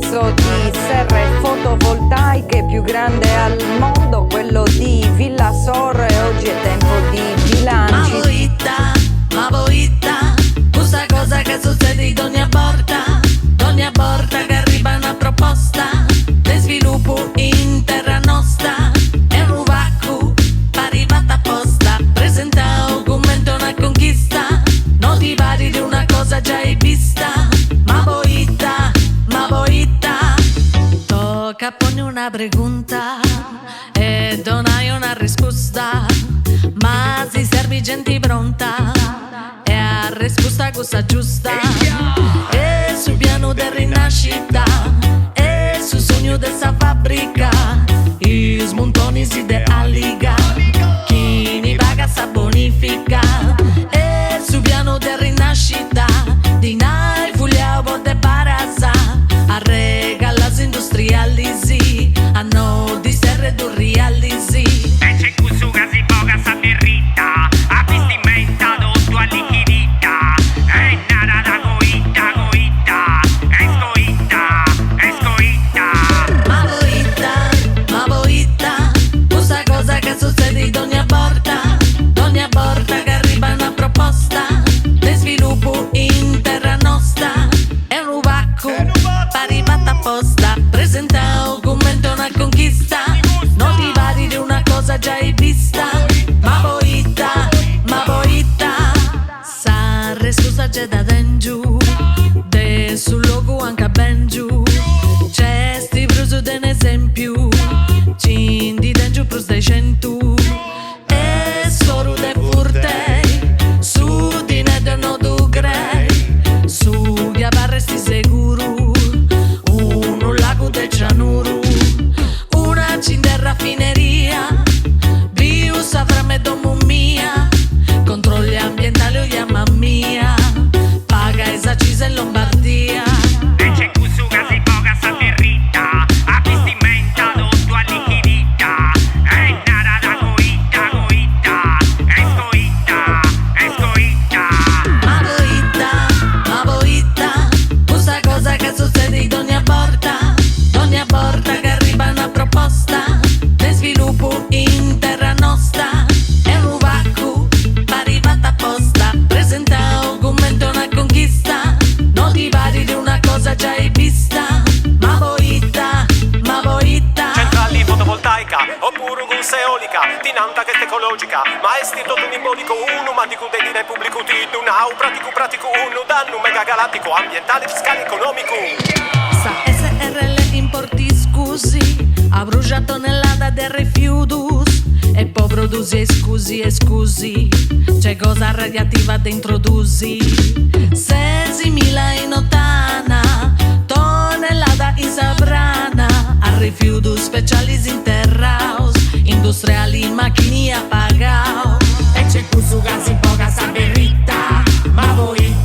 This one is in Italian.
complesso di serre fotovoltaiche più grande al mondo, quello di Villa Sorre. Oggi è tempo di bilanci. Ma boita, questa cosa che succede in ogni volta che arriva una proposta di sviluppo in terra nostra. È un vacco, arrivata apposta, presenta un commento, una conquista, non ti vari di una cosa già hai vista. Ma boita, tocca poni una pregunta e non hai una risposta, ma si serve gente pronta e a risposta cosa giusta. E sul piano della rinascita e sul sogno dessa fabbrica i smontoni si dealiga, chi ne paga sa bonifica. E sul piano della rinascita di nai fugliavo de barasa a regalas industrialisi a no di serre du realisi. E c'è questo che si poca sa merita, a vestimenta tutto a liquidità. E nada da coita, è scoita. Ma boita, questa cosa che succede in ogni volta che arriva una proposta di sviluppo in terra nostra. È un vacco, arrivata apposta, presenta un commento, una conquista, non ti vari di una cosa già hai vista. Ma boita, sarre scusa c'è da dengiù, de sul logo anche ben giù, c'è sti bruso d'un esempio, cindi dengiù plus dei centu, e soru de furtei, su di ne de no du grei, su gli avarresti sicuro, un lago de cianuru, una cinderra raffineria, bius avrame domo mia, controlli ambientali o mamma mia, paga esacisa in Lombardia. E c'è questo che si poca sa merita, a vestimenta tutto a liquidità. E nada da coita, è scoita. Ma boita, questa cosa che succede in ogni volta che arriva una proposta di sviluppo in terra nostra. È un vacco, arrivata apposta, presenta un commento, una conquista, non ti vari di una cosa già hai vista. Ma boita, Centrali fotovoltaica oppure un eolica, dinanta che è ecologica, ma è stito un imbolico uno, ma di cui dedina il pubblico titolo, un pratico uno, danno mega galattico, ambientale, fiscale, economico. sa SRL importi scusi, ha bruciato tonnellata di rifiutus e poi produci scusi, c'è cosa radioattiva dentro dusi. 6.000 in ottana, tonnellata in sabrana, a rifiutus speciali in terraus, industriali macchini a pagao. E c'è questo che si poca sa verità, ma voi